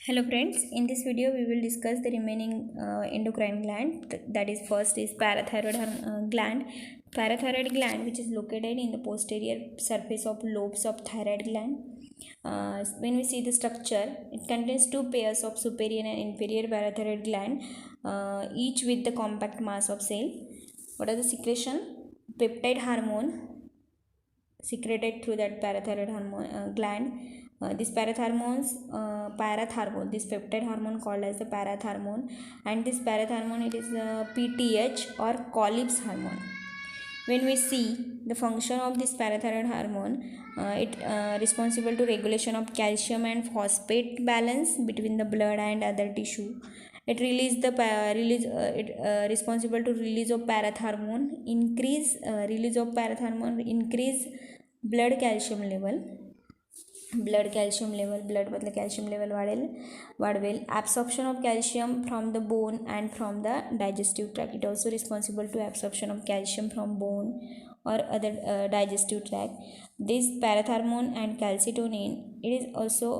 Hello friends, in this video we will discuss the remaining endocrine gland, that is first is parathyroid gland. Parathyroid gland, which is located in the posterior surface of lobes of thyroid gland. When we see the structure, it contains two pairs of superior and inferior parathyroid gland, each with the compact mass of cell. What are the secretion? Peptide hormone secreted through that parathyroid hormone gland. This parathormone, this peptide hormone called as the parathormone, and this parathormone, it is PTH or Collips hormone. When we see the function of this parathyroid hormone, it responsible to regulation of calcium and phosphate balance between the blood and other tissue. It responsible to release of parathormone, increase blood calcium level. Blood मधलं calcium level वाढवेल. Absorption of calcium from the bone and from the digestive tract. It also responsible to absorption of calcium from bone or other digestive tract. This parathormone and calcitonin, it is also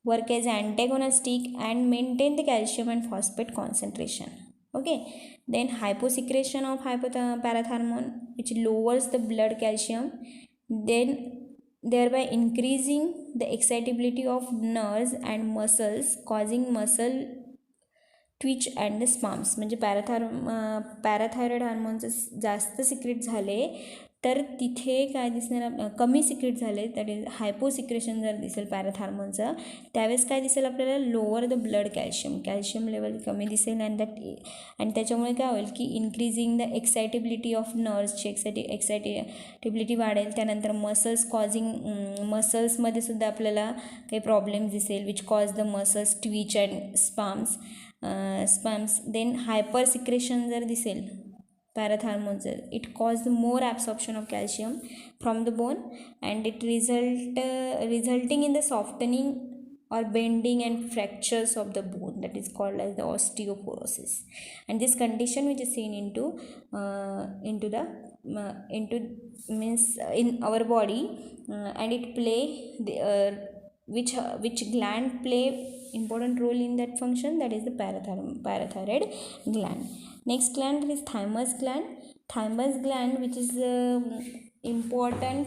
work as antagonistic and maintain the calcium and phosphate concentration. Okay, then hyposecretion of parathormone, which lowers the blood calcium, then thereby increasing the excitability of nerves and muscles, causing muscle twitch and the spasms. म्हणजे parathyroid hormones जास्त secrete झाले तर तिथे काय दिसणार, कमी secrete झाले that is हायपोसिक्रेशन जर दिसेल पॅराथार्मोनचं, त्यावेळेस काय दिसेल आपल्याला, lower the blood calcium level कमी दिसेल. आणि त्याच्यामुळे काय होईल की इन्क्रीजिंग द एक्सायटेबिलिटी ऑफ नर्व्सची एक्सायटेबिलिटी वाढेल. त्यानंतर मसल्समध्ये सुद्धा आपल्याला काही प्रॉब्लेम्स दिसेल which cause the muscles twitch and spasms. Then hyper secretion जर दिसेल पॅराथार्मोनचं, it cause more absorption of calcium from the bone and it resulting in the softening or bending and fractures of the bone, that is called as the osteoporosis. And this condition which is seen into in our body, and it play which gland play important role in that function, that is the parathyroid gland. Next gland is thymus gland, which is important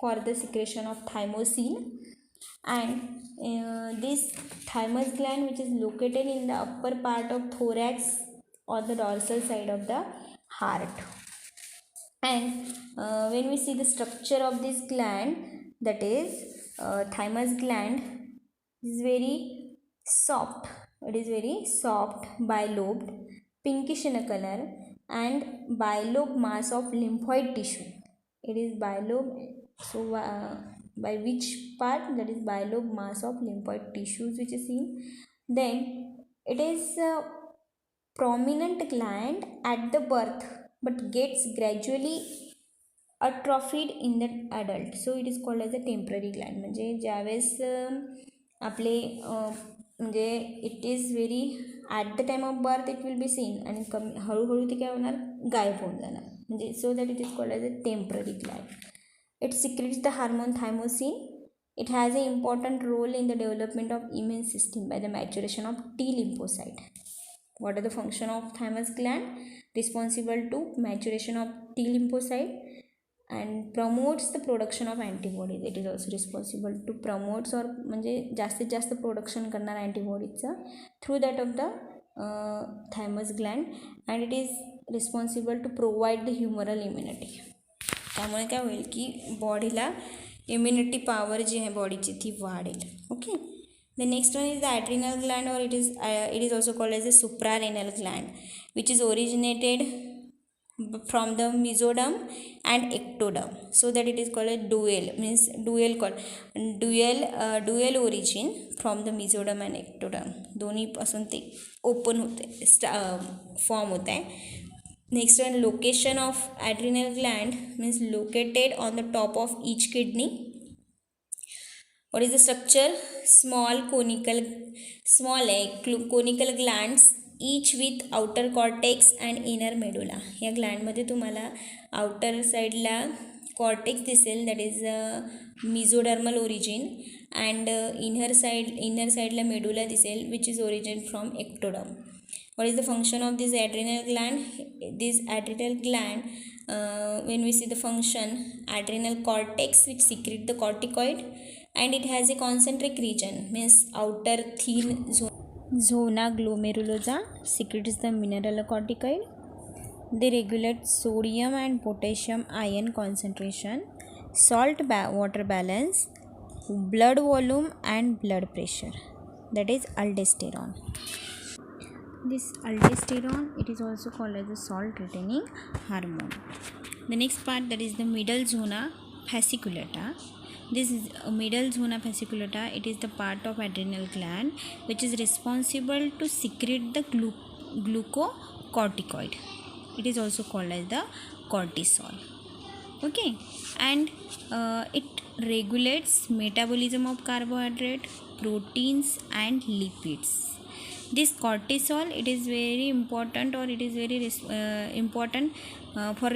for the secretion of thymosin. And this thymus gland, which is located in the upper part of thorax or the dorsal side of the heart. And when we see the structure of this gland, that is thymus gland is very soft. It is very soft, bilobed, pinkish in a color, and bilobe mass of lymphoid tissue. It is bilobe, so by which part, that is bilobe mass of lymphoid tissues which is seen. Then it is a prominent gland at the birth but gets gradually atrophied in the adult, so it is called as a temporary gland. म्हणजे ज्यावेळेस आपले म्हणजे it is very at the time of birth it will be seen, आणि हळूहळू ते काय होणार, गायब होऊन जाणार. म्हणजे सो that it is called as a temporary Gland. It secretes the hormone thymosin. It has an important role in the development of immune system by the maturation of T lymphocyte. What are the function of thymus gland? Responsible to maturation of T lymphocyte and promotes the production of antibodies. It is also responsible to promote or म्हणजे जास्तीत जास्त production करणार अँटीबॉडीजचं through that of the thymus gland, and it is responsible to provide the humoral immunity. त्यामुळे काय होईल की बॉडीला इम्युनिटी पॉवर जी आहे बॉडीची ती वाढेल. Okay, the next one is the adrenal gland, और it is also called as the suprarenal gland, which is originated from the mesoderm and ectoderm, so that it is called as dual origin from the mesoderm and ectoderm. दोन्हीपासून ते open होते, form होत आहे. Next one, location of adrenal gland means located on the top of each kidney. What is the structure? Small conical glands, each with outer cortex and inner medulla. या ग्लँडमध्ये तुम्हाला outer साईडला cortex दिसेल, that is mesodermal origin, and inner side La medulla दिसेल, which is origin from ectoderm. What is the function of this adrenal gland? This adrenal gland, when we see the function, adrenal cortex which secrete the corticoid, and it has a concentric region, means outer thin zona glomerulosa secretes the mineralocorticoid. They regulate sodium and potassium ion concentration, water balance, blood volume and blood pressure. That is aldosterone. This aldosterone, it is also called as the salt retaining hormone. The next part, that is the middle zona fasciculata. This is a middle zona fasciculata. It is the part of adrenal gland which is responsible to secrete the glucocorticoid. It is also called as the cortisol. Okay, and it regulates metabolism of carbohydrate, proteins and lipids. This cortisol, it is very important, or it is very important for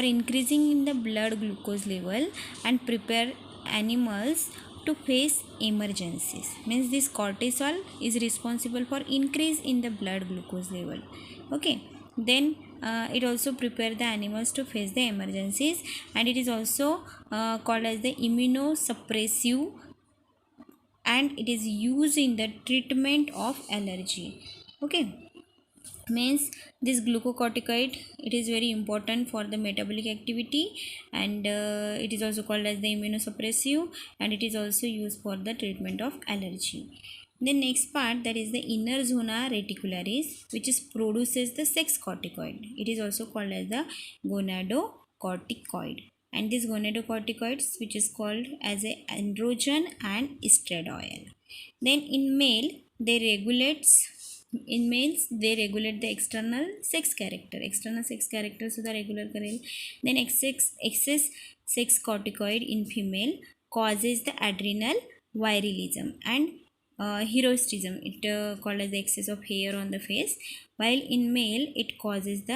increasing in the blood glucose level and prepare animals to face emergencies. Means this cortisol is responsible for increase in the blood glucose level. Okay, then it also prepare the animals to face the emergencies, and it is also called as the immunosuppressive, and it is used in the treatment of allergy. Okay, means this glucocorticoid, it is very important for the metabolic activity, and it is also called as the immunosuppressive, and it is also used for the treatment of allergy. The next part, that is the inner zona reticularis, which is produces the sex corticoid. It is also called as the gonadocorticoid, and this gonadocorticoids, which is called as a androgen and estradiol. Then in male, they regulates in males they regulate the external sex character सुद्धा regular करेल. Then excess sex corticoid in female causes the adrenal virilism and hirsutism. It called as the excess of hair on the face, while in male it causes the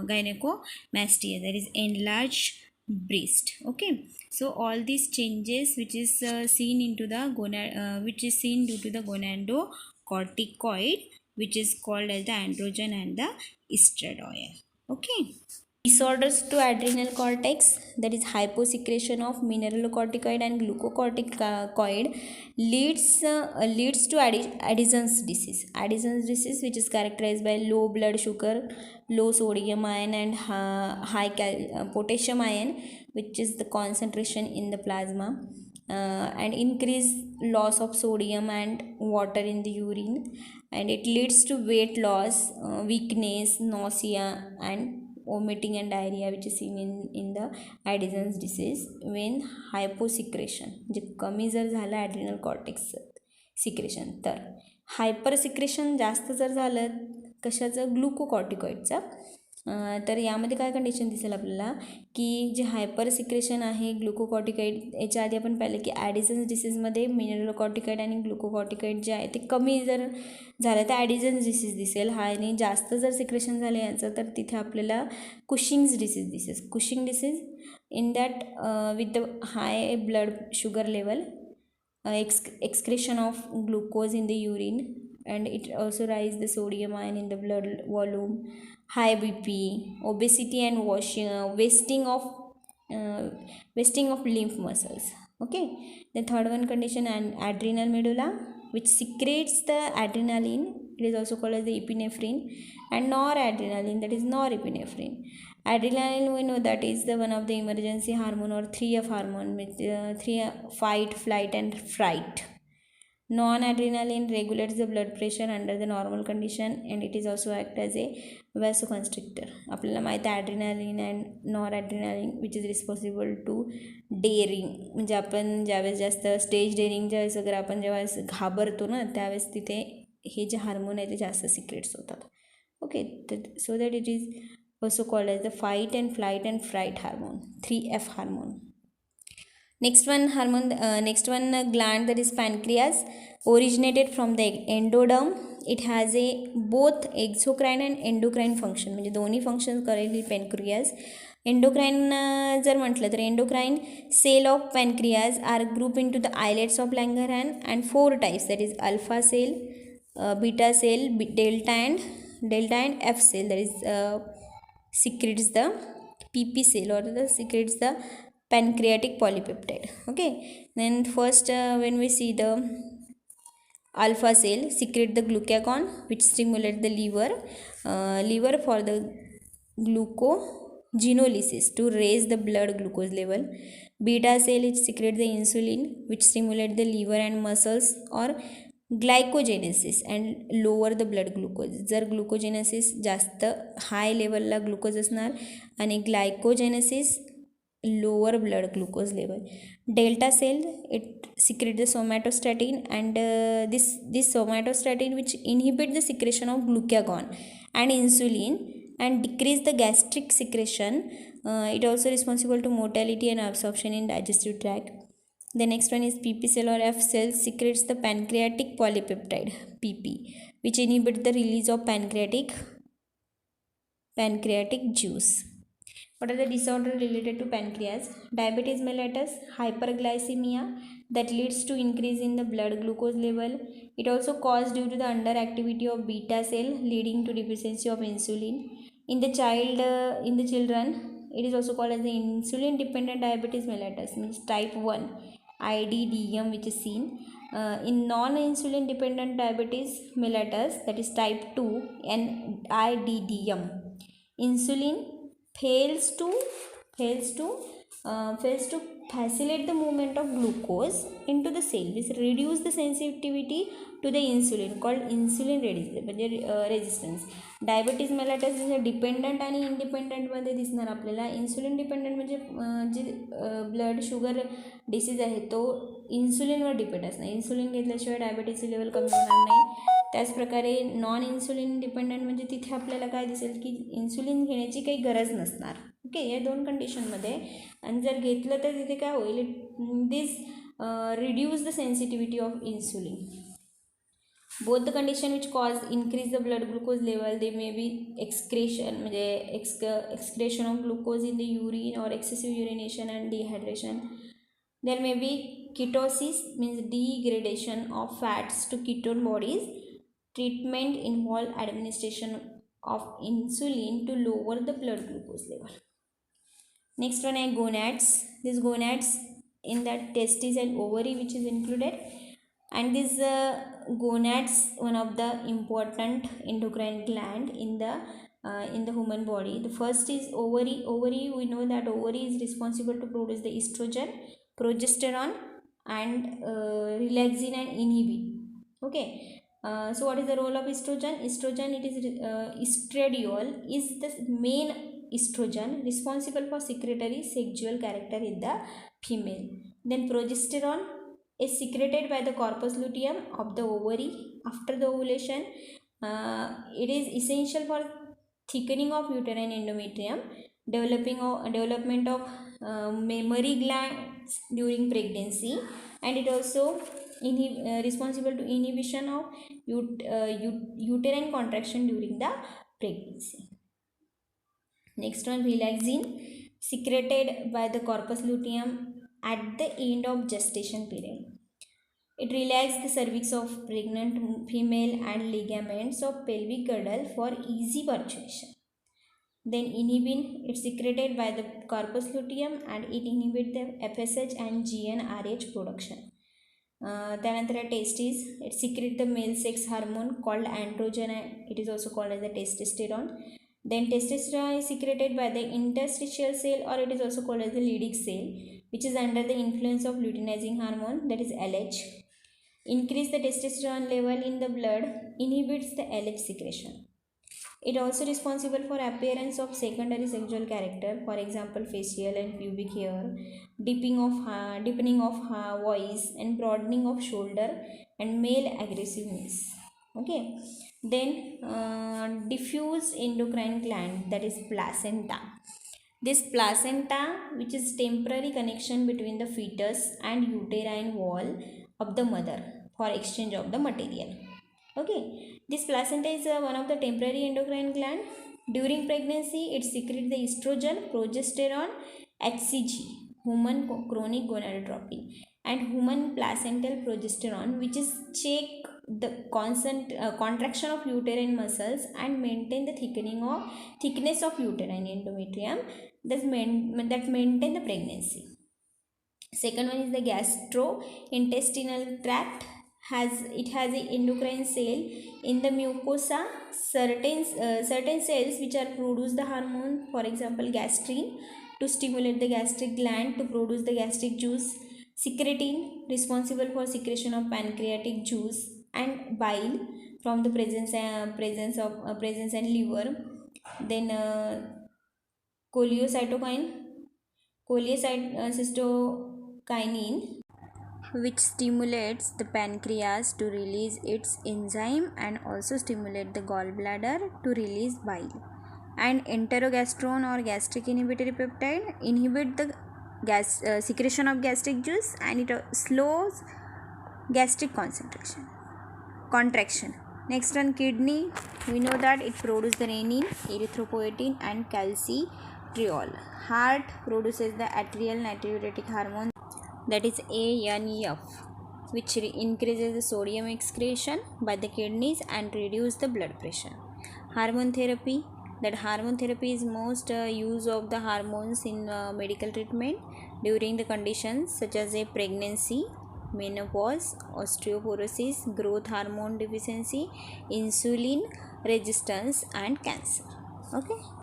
gynecomastia, that is enlarged breast. Okay, so all these changes which is seen into the which is seen due to the gonadocorticoid, which is called as the androgen and the estradiol. Okay, disorders to adrenal cortex, that is hyposecretion of mineralocorticoid and glucocorticoid, leads to Addison's disease. Addison's disease, which is characterized by low blood sugar, low sodium ion and high potassium ion, which is the concentration in the plasma, and increased loss of sodium and water in the urine, and it leads to weight loss, weakness, nausea and vomiting and diarrhea, which is seen in the Addison's disease when hyposecretion, जे कमी जर झालं adrenal cortex secretion, तर hyper secretion जास्त जर झालं कशाचं, ग्लुकोकॉर्टिकॉइडचं, तर यामध्ये काय कंडिशन दिसेल आपल्याला की जे हायपर सिक्रेशन आहे ग्लुकोकॉर्टिकॉइड, याच्या आधी आपण पाहिलं की ॲडिसन्स डिसीजमध्ये मिनरलोकॉर्टिकॉइड आणि ग्लुकोकॉर्टिकॉइड जे आहे ते कमी जर झालं तर ॲडिसन्स डिसीज दिसेल. हा, आणि जास्त जर सिक्रेशन झालं याचं तर तिथे आपल्याला कुशिंग्स डिसीज दिसेल. Cushing disease in that with the high blood sugar level, excretion of glucose in the urine, and it also rise the sodium ion in the blood volume, high BP, obesity and wasting of lymph muscles. Okay, the third one condition, and adrenal medulla, which secretes the adrenaline, it is also called as the epinephrine, and noradrenaline, that is norepinephrine. Adrenaline, we know that is the one of the emergency hormone or 3F hormone, with 3 fight, flight and fright. Non-adrenaline regulates the blood pressure under the normal condition, and it is also act as a vasoconstrictor. आपल्याला माहिती आहे adrenaline and noradrenaline, which is responsible to daring, म्हणजे आपण ज्यावेळेस जास्त stage daring ज्यावेळेस अगर आपण जेव्हा घाबरतो ना त्यावेळेस तिथे हे जे हार्मोन आहे ते जास्त सिक्रेट्स होतात. Okay, so that it is also called as the fight and flight and fright hormone, 3F hormone. Next one gland, that is pancreas, originated from the endoderm. It has a both exocrine and endocrine function, म्हणजे दोन्ही function करेल pancreas. Endocrine जर म्हटलं तर endocrine cell of pancreas are group into the islets of Langerhans and 4 types, that is alpha cell, beta cell, delta and F cell, that is secretes the PP cell or the secretes the pancreatic polypeptide. Okay, then first when we see the alpha cell secrete the glucagon which stimulate the liver for the glucogenolysis to raise the blood glucose level. Beta cell it secrete the insulin which stimulate the liver and muscles or glycogenesis and lower the blood glucose. जर ग्लुकोजेनेसिस जास्त हाय लेवलला glucose असणार आणि ग्लायकोजेनेसिस lower blood glucose level. Delta cell it secrete the somatostatin and this somatostatin which inhibit the secretion of glucagon and insulin and decrease the gastric secretion. It also responsible to motility and absorption in digestive tract. The next one is PP cell or F cell secretes the pancreatic polypeptide PP which inhibit the release of pancreatic juice. What are the disorders related to pancreas? Diabetes mellitus, hyperglycemia that leads to increase in the blood glucose level. It also caused due to the underactivity of beta cell leading to deficiency of insulin. In the children, it is also called as the insulin dependent diabetes mellitus, means type 1 IDDM, which is seen. In non-insulin dependent diabetes mellitus, that is type 2 NIDDM, insulin fails to facilitate the movement of glucose into the cell, which reduce the sensitivity to the insulin, called insulin resistance. Diabetes mellitus is a dependent आणि इंडिपेंडंटमध्ये दिसणार आपल्याला. Insulin dependent म्हणजे जे blood sugar disease आहे तो इन्सुलिनवर depend असणार. Insulin घेतल्याशिवाय डायबिटीसचे level कमी होणार नाही. त्याचप्रकारे नॉन इन्सुलिन डिपेंडंट म्हणजे तिथे आपल्याला काय दिसेल की इन्सुलिन घेण्याची काही गरज नसणार. ओके, या दोन कंडिशनमध्ये. आणि जर घेतलं तर तिथे काय होईल, this reduce the sensitivity of insulin. Both the condition which cause increase the blood glucose level, they may be excretion म्हणजे excretion of glucose in the urine और excessive urination and dehydration. There may be ketosis, means degradation of fats to ketone bodies. Treatment involve administration of insulin to lower the blood glucose level. Next one is gonads. These gonads in the testes and ovary which is included. And this gonads, one of the important endocrine gland in the human body. The first is ovary. Ovary, we know that ovary is responsible to produce the estrogen, progesterone and relaxin and inhibin. Okay, so what is the role of estrogen? Estrogen, it is estradiol is the main estrogen responsible for secretory sexual character in the female. Then progesterone is secreted by the corpus luteum of the ovary after the ovulation. It is essential for thickening of uterine endometrium, development of mammary glands during pregnancy, and it also responsible to inhibition of uterine contraction during the pregnancy. Next one, relaxin, secreted by the corpus luteum at the end of gestation period. It relaxes the cervix of pregnant female and ligaments of pelvic girdle for easy parturition. Then inhibin, it's secreted by the corpus luteum and it inhibits the FSH and GnRH production. त्यानंतर testes, it secretes the male sex hormone called androgen and it is also called as the testosterone. Then testosterone is secreted by the interstitial cell or it is also called as the Leydig cell, which is under the influence of luteinizing hormone, that is LH. Increase the testosterone level in the blood, inhibits the LH secretion. It also responsible for appearance of secondary sexual character, for example facial and pubic hair, deepening of voice and broadening of shoulder and male aggressiveness. Okay, then diffuse endocrine gland, that is placenta. This placenta, which is temporary connection between the fetus and uterine wall of the mother for exchange of the material. Okay, this placenta is one of the temporary endocrine gland During pregnancy, it secretes the estrogen, progesterone, HCG, human chronic gonadotropin, and human placental progesterone, which is check the constant contraction of uterine muscles and maintain the thickness of uterine endometrium that maintain the pregnancy. Second one is the gastrointestinal tract. Has a endocrine cell in the mucosa. Certain cells which are produce the hormone, for example gastrin to stimulate the gastric gland to produce the gastric juice, secretin responsible for secretion of pancreatic juice, and bile from the presence and liver. Then choleocytokine cholecystokinin, which stimulates the pancreas to release its enzyme and also stimulate the gallbladder to release bile. And enterogastrone or gastric inhibitory peptide inhibit the secretion of gastric juice, and it slows gastric contraction. Next on kidney, we know that it produces the renin, erythropoietin, and calcitriol. Heart produces the atrial natriuretic hormone, that is ANF, which increases the sodium excretion by the kidneys and reduce the blood pressure. Hormone therapy, that hormone therapy is most use of the hormones in medical treatment during the conditions such as a pregnancy, menopause, osteoporosis, growth hormone deficiency, insulin resistance, and cancer. Okay.